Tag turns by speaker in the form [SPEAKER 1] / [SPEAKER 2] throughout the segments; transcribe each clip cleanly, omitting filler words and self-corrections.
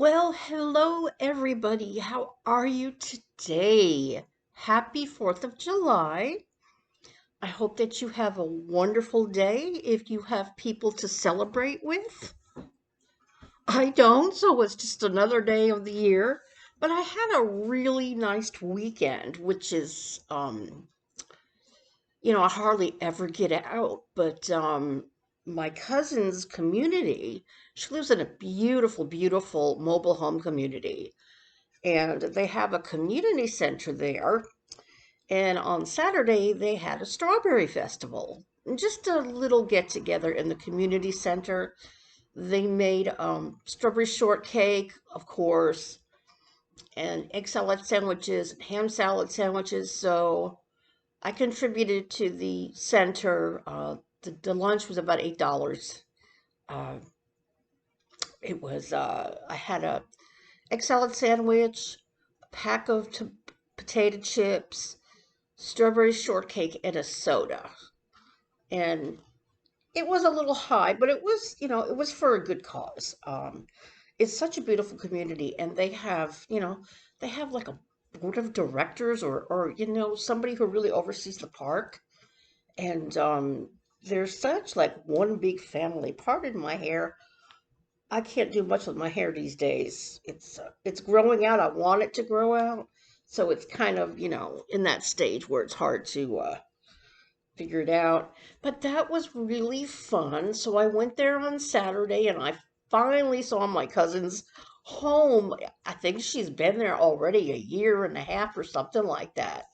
[SPEAKER 1] Well, hello everybody. How are you today? Happy 4th of July. I hope that you have a wonderful day if you have people to celebrate with. I don't, so it's just another day of the year. But I had a really nice weekend, which is I hardly ever get out, but my cousin's community, she lives in a beautiful, beautiful mobile home community, and they have a community center there. And on Saturday, they had a strawberry festival, just a little get together in the community center. They made strawberry shortcake, of course, and egg salad sandwiches, ham salad sandwiches. So I contributed to the center. The lunch was about $8. Uh, I had a egg salad sandwich, a pack of potato chips, strawberry shortcake, and a soda. And it was a little high, but it was for a good cause. It's such a beautiful community, and they have like a board of directors or somebody who really oversees the park. And they're such like one big family. Pardon my hair. I can't do much with my hair these days. It's growing out. I want it to grow out. So it's kind of, in that stage where it's hard to figure it out. But that was really fun. So I went there on Saturday and I finally saw my cousin's home. I think she's been there already a year and a half or something like that.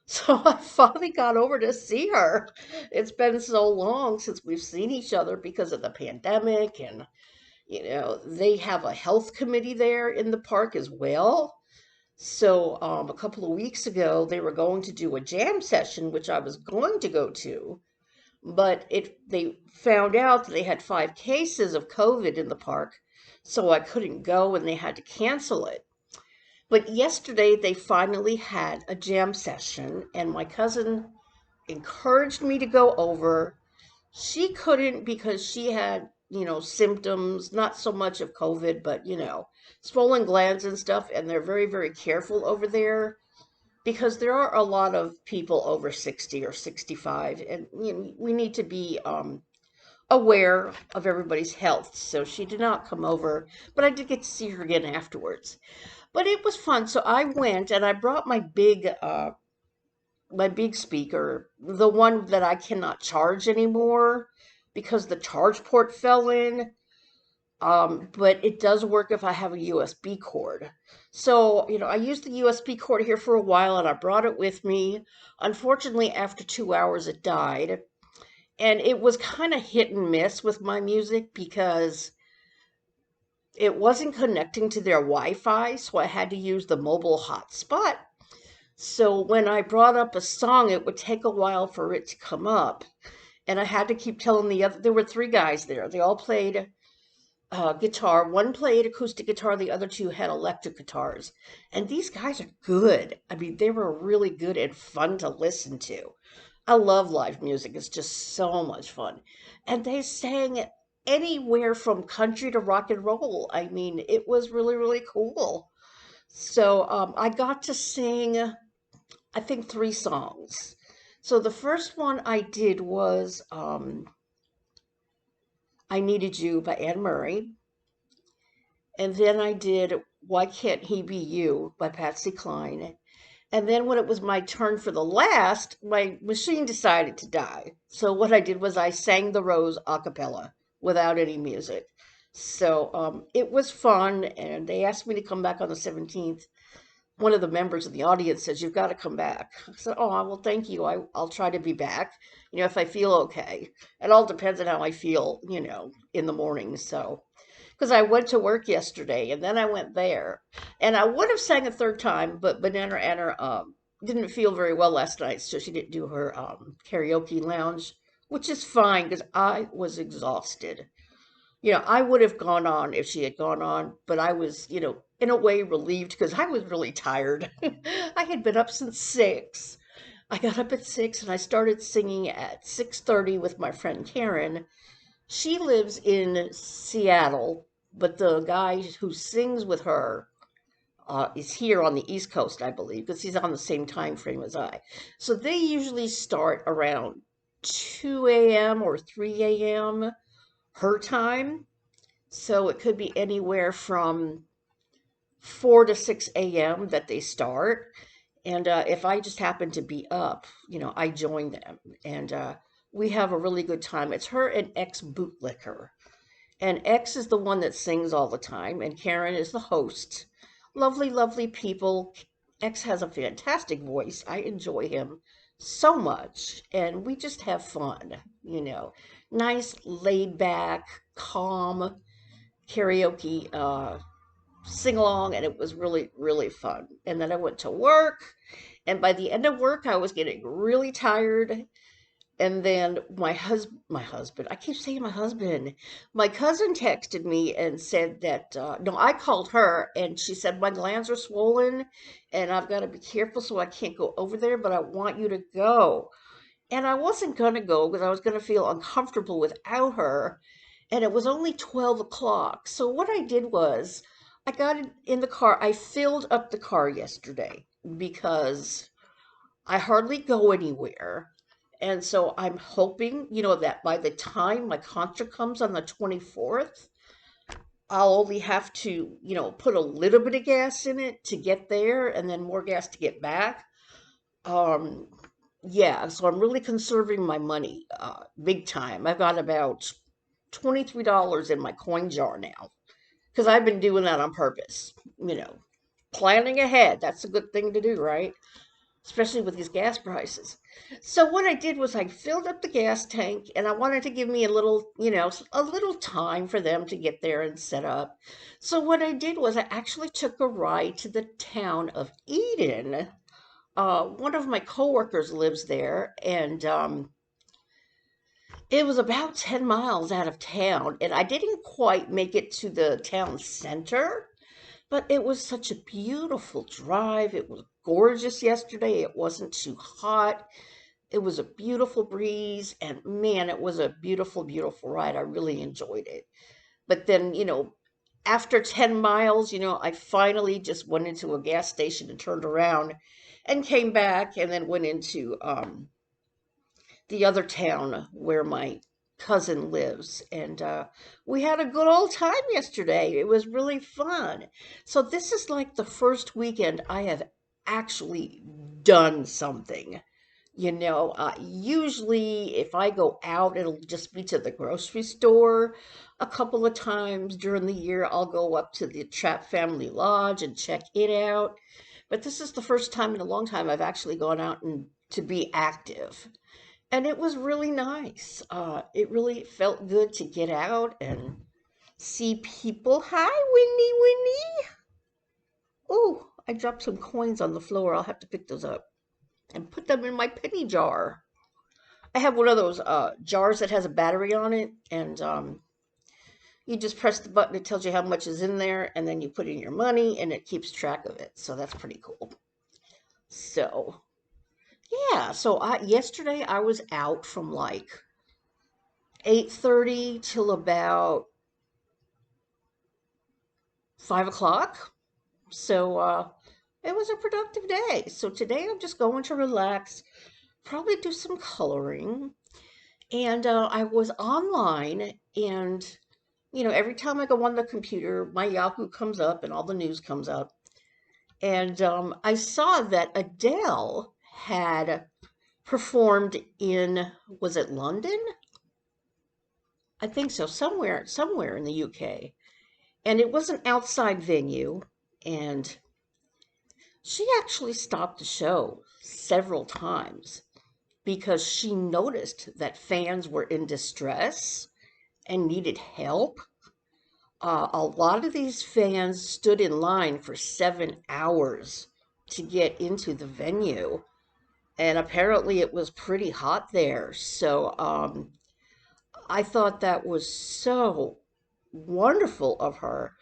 [SPEAKER 1] So I finally got over to see her. It's been so long since we've seen each other because of the pandemic, and they have a health committee there in the park as well. So a couple of weeks ago, they were going to do a jam session, which I was going to go to, but they found out that they had 5 cases of COVID in the park, so I couldn't go, and they had to cancel it. But yesterday, they finally had a jam session, and my cousin encouraged me to go over. She couldn't because she had, symptoms, not so much of COVID, but, swollen glands and stuff. And they're very, very careful over there because there are a lot of people over 60 or 65. And, we need to be aware of everybody's health. So she did not come over, but I did get to see her again afterwards. But it was fun. So I went and I brought my big speaker, the one that I cannot charge anymore because the charge port fell in. But it does work if I have a USB cord. So, I used the USB cord here for a while and I brought it with me. Unfortunately, after 2 hours, it died. And it was kind of hit and miss with my music because it wasn't connecting to their Wi Fi. So I had to use the mobile hotspot. So when I brought up a song, it would take a while for it to come up. And I had to keep telling there were 3 guys there. They all played guitar. One played acoustic guitar, the other two had electric guitars. And these guys are good. I mean, they were really good and fun to listen to. I love live music, it's just so much fun. And they sang anywhere from country to rock and roll. I mean, it was really, really cool. So I got to sing, I think, 3 songs. So the first one I did was I Needed You by Anne Murray. And then I did Why Can't He Be You by Patsy Cline. And then when it was my turn for the last, my machine decided to die. So what I did was I sang The Rose a cappella without any music. So it was fun, and they asked me to come back on the 17th. One of the members of the audience says, "You've got to come back." I said, "Oh, well, thank you. I'll try to be back, if I feel okay." It all depends on how I feel, in the morning. So, because I went to work yesterday and then I went there, and I would have sang a third time, but Banana Anna didn't feel very well last night, so she didn't do her karaoke lounge, which is fine because I was exhausted. I would have gone on if she had gone on, but I was, in a way relieved because I was really tired. I had been up since 6. I got up at 6 and I started singing at 6:30 with my friend Karen. She lives in Seattle, but the guy who sings with her is here on the East Coast, I believe, because he's on the same time frame as I. So they usually start around 2 a.m. or 3 a.m. her time. So it could be anywhere from 4 to 6 a.m. that they start. And if I just happen to be up, I join them. And we have a really good time. It's her and ex bootlicker. And X is the one that sings all the time, and Karen is the host. Lovely, lovely people. X has a fantastic voice. I enjoy him so much, and we just have fun. Nice, laid back, calm karaoke sing along, and it was really, really fun. And then I went to work, and by the end of work, I was getting really tired, and then my husband, I keep saying my husband, my cousin texted me and said that, no, I called her and she said, my glands are swollen and I've got to be careful so I can't go over there, but I want you to go. And I wasn't going to go because I was going to feel uncomfortable without her. And it was only 12 o'clock. So what I did was I got in the car. I filled up the car yesterday because I hardly go anywhere. And so I'm hoping, that by the time my concert comes on the 24th, I'll only have to, put a little bit of gas in it to get there and then more gas to get back. Um, yeah, so I'm really conserving my money, big time. I've got about $23 in my coin jar now because I've been doing that on purpose, you know, planning ahead. That's a good thing to do, right? Especially with these gas prices. So what I did was I filled up the gas tank and I wanted to give me a little, a little time for them to get there and set up. So what I did was I actually took a ride to the town of Eden. One of my coworkers lives there, and it was about 10 miles out of town, and I didn't quite make it to the town center, but it was such a beautiful drive. It was gorgeous yesterday. It wasn't too hot. It was a beautiful breeze, and man, it was a beautiful, beautiful ride. I really enjoyed it. But then, after 10 miles, I finally just went into a gas station and turned around and came back and then went into the other town where my cousin lives. And we had a good old time yesterday. It was really fun. So, this is like the first weekend I have actually done something. Usually if I go out, it'll just be to the grocery store. A couple of times during the year, I'll go up to the Trap Family Lodge and check it out. But this is the first time in a long time I've actually gone out and to be active. And it was really nice. It really felt good to get out and see people. Hi, Winnie, Winnie. Oh, I dropped some coins on the floor. I'll have to pick those up and put them in my penny jar. I have one of those jars that has a battery on it, and you just press the button. It tells you how much is in there, and then you put in your money, and it keeps track of it. So that's pretty cool. So yeah, so yesterday I was out from like 8:30 till about 5 o'clock. So it was a productive day. So today I'm just going to relax, probably do some coloring. And I was online, and every time I go on the computer, my Yahoo comes up and all the news comes up. And I saw that Adele had performed in, was it London? I think so, somewhere in the UK. And it was an outside venue, and she actually stopped the show several times because she noticed that fans were in distress and needed help. A lot of these fans stood in line for 7 hours to get into the venue, and apparently it was pretty hot there. So I thought that was so wonderful of her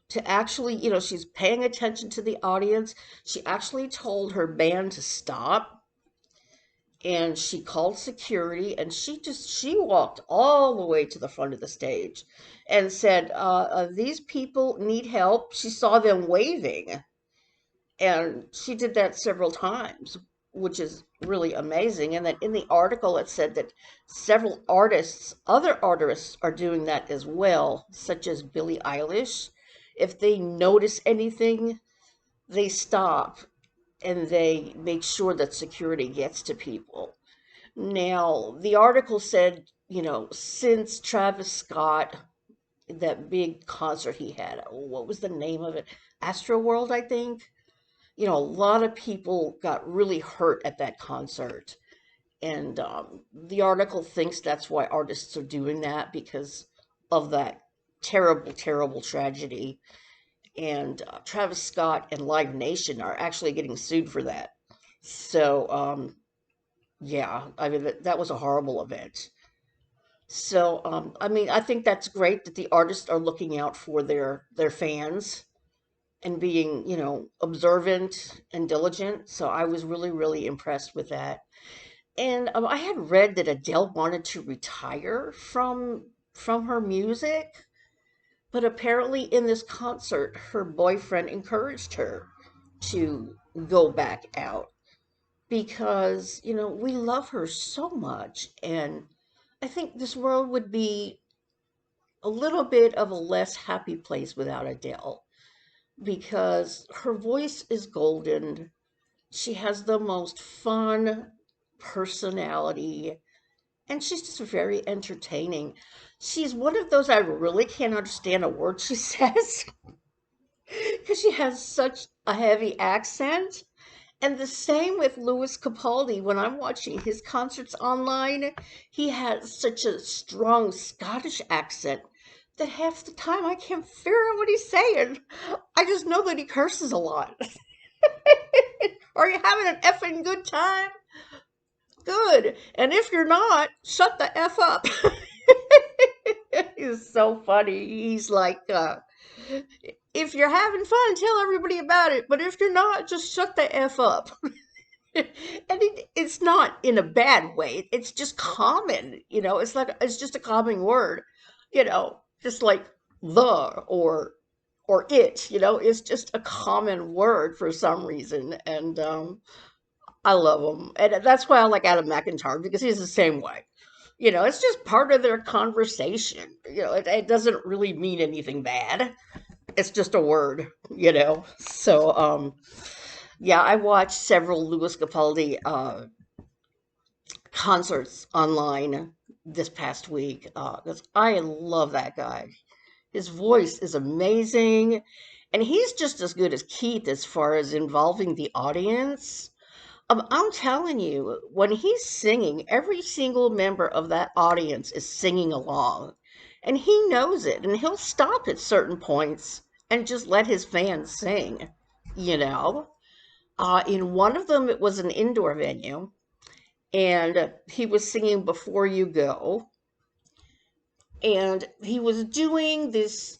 [SPEAKER 1] to actually, she's paying attention to the audience. She actually told her band to stop, and she called security, and she walked all the way to the front of the stage and said, these people need help. She saw them waving, and she did that several times, which is really amazing. And then in the article it said that several other artists are doing that as well, such as Billie Eilish. If they notice anything, they stop and they make sure that security gets to people. Now, the article said, since Travis Scott, that big concert he had, what was the name of it? Astro World, I think. A lot of people got really hurt at that concert. And the article thinks that's why artists are doing that, because of that terrible, terrible tragedy. And Travis Scott and Live Nation are actually getting sued for that. So, yeah, I mean, that was a horrible event. So, I mean, I think that's great that the artists are looking out for their fans and being, observant and diligent. So I was really, really impressed with that. And I had read that Adele wanted to retire from her music, but apparently in this concert, her boyfriend encouraged her to go back out because, we love her so much. And I think this world would be a little bit of a less happy place without Adele, because her voice is golden. She has the most fun personality, and she's just very entertaining. She's one of those I really can't understand a word she says because she has such a heavy accent. And the same with Louis Capaldi. When I'm watching his concerts online, he has such a strong Scottish accent that half the time I can't figure out what he's saying. I just know that he curses a lot. Are you having an effing good time? Good. And if you're not, shut the F up. He's so funny. He's like, if you're having fun, tell everybody about it. But if you're not, just shut the F up. And it's not in a bad way. It's just common, it's just a common word, just like the or it, it's just a common word for some reason. And I love him, and that's why I like Adam McIntyre, because he's the same way. It's just part of their conversation. It doesn't really mean anything bad. It's just a word. So yeah, I watched several Louis Capaldi concerts online this past week because I love that guy. His voice is amazing, and he's just as good as Keith as far as involving the audience. I'm telling you, when he's singing, every single member of that audience is singing along, and he knows it, and he'll stop at certain points and just let his fans sing. You know, in one of them, it was an indoor venue, and he was singing "Before You Go," and he was doing this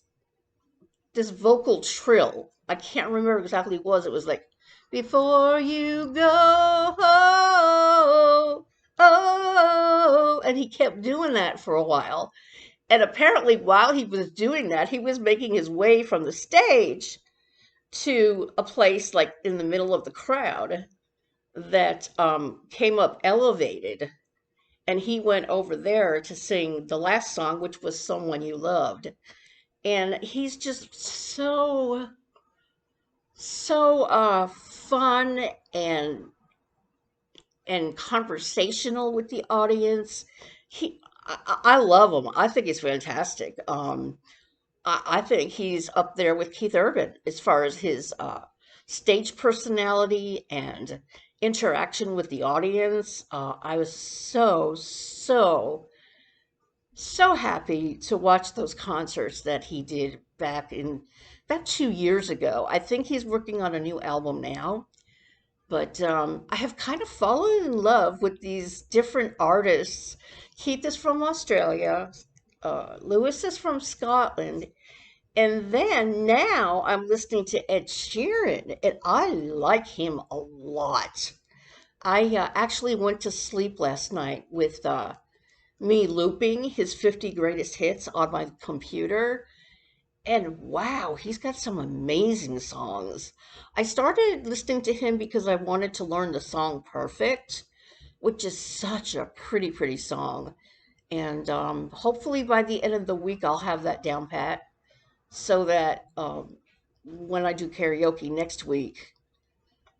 [SPEAKER 1] vocal trill. I can't remember exactly what it was. It was like, "Before you go, oh, oh," and he kept doing that for a while. And apparently, while he was doing that, he was making his way from the stage to a place like in the middle of the crowd that came up elevated, and he went over there to sing the last song, which was "Someone You Loved." And he's just so fun and conversational with the audience. I love him. I think he's fantastic. I think he's up there with Keith Urban as far as his stage personality and interaction with the audience. I was so happy to watch those concerts that he did back in about 2 years ago. I think he's working on a new album now, but I have kind of fallen in love with these different artists. Keith is from Australia, Lewis is from Scotland, and then now I'm listening to Ed Sheeran, and I like him a lot. I actually went to sleep last night with me looping his 50 greatest hits on my computer. And wow, he's got some amazing songs. I started listening to him because I wanted to learn the song Perfect, which is such a pretty song. And hopefully by the end of the week, I'll have that down pat so that when I do karaoke next week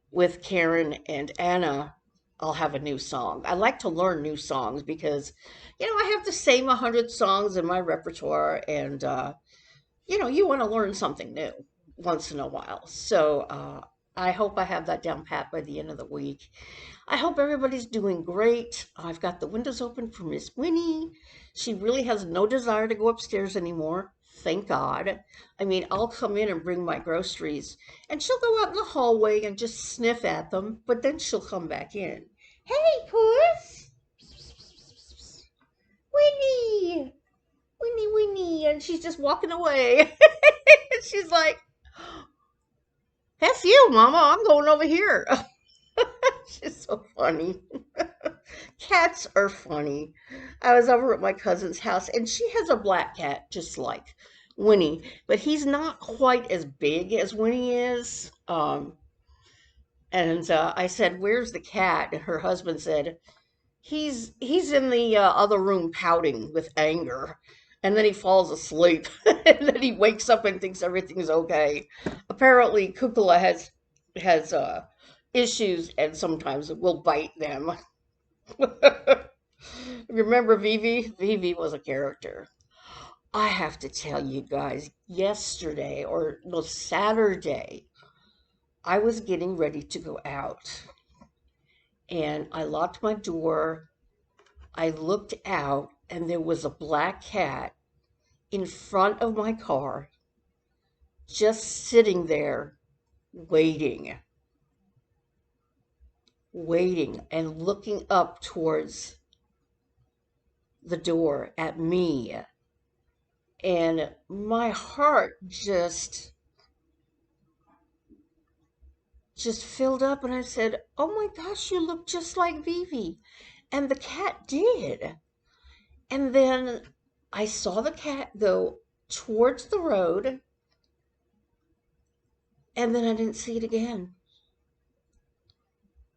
[SPEAKER 1] with Karen and Anna, I'll have a new song. I like to learn new songs because, I have the same 100 songs in my repertoire, and you want to learn something new once in a while. So I hope I have that down pat by the end of the week. I hope everybody's doing great. I've got the windows open for Miss Winnie. She really has no desire to go upstairs anymore. Thank God. I mean, I'll come in and bring my groceries, and she'll go out in the hallway and just sniff at them, but then she'll come back in. Hey, Puss! Winnie! Winnie, and she's just walking away. She's like, "That's you, Mama. I'm going over here." She's so funny. Cats are funny. I was over at my cousin's house, and she has a black cat just like Winnie, but he's not quite as big as Winnie is. And I said, "Where's the cat?" And her husband said, he's in the other room pouting with anger, and then he falls asleep, and then he wakes up and thinks everything's okay. Apparently, Kukula has issues, and sometimes it will bite them. Remember Vivi? Vivi was a character. I have to tell you guys, yesterday or no Saturday, I was getting ready to go out, and I locked my door. I looked out, and there was a black cat in front of my car, just sitting there waiting, waiting, and looking up towards the door at me. And my heart just filled up, and I said, "Oh my gosh, you look just like Vivi." And the cat did. And then I saw the cat go towards the road, and then I didn't see it again.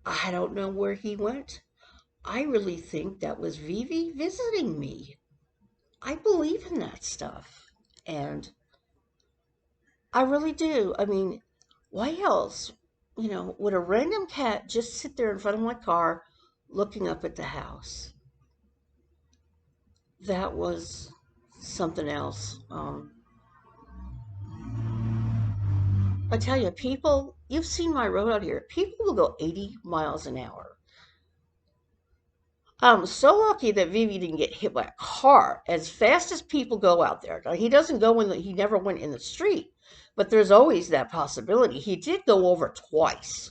[SPEAKER 1] I don't know where he went. I really think that was Vivi visiting me. I believe in that stuff. And I really do. I mean, why else? Would a random cat just sit there in front of my car looking up at the house? That was something else. I tell you, people, you've seen my road out here. People will go 80 miles an hour. I'm so lucky that Vivi didn't get hit by a car. As fast as people go out there, now, he doesn't go he never went in the street, but there's always that possibility. He did go over twice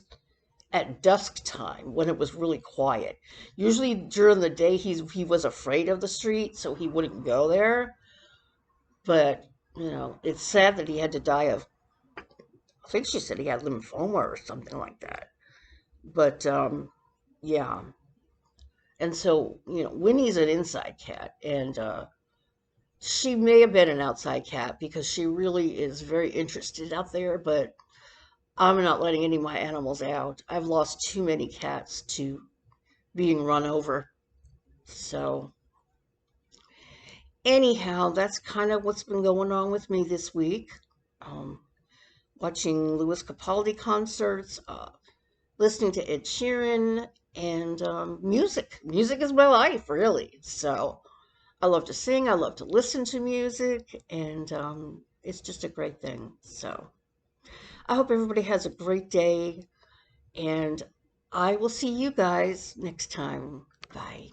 [SPEAKER 1] at dusk time when it was really quiet. Usually during the day, he was afraid of the street, so he wouldn't go there. But it's sad that he had to die of. I think she said he had lymphoma or something like that. But yeah. And so, Winnie's an inside cat, and she may have been an outside cat because she really is very interested out there, but I'm not letting any of my animals out. I've lost too many cats to being run over. So, anyhow, that's kind of what's been going on with me this week. Um, Watching Louis Capaldi concerts, listening to Ed Sheeran, and music. Music is my life, really. So, I love to sing, I love to listen to music, and it's just a great thing. So I hope everybody has a great day, and I will see you guys next time. Bye.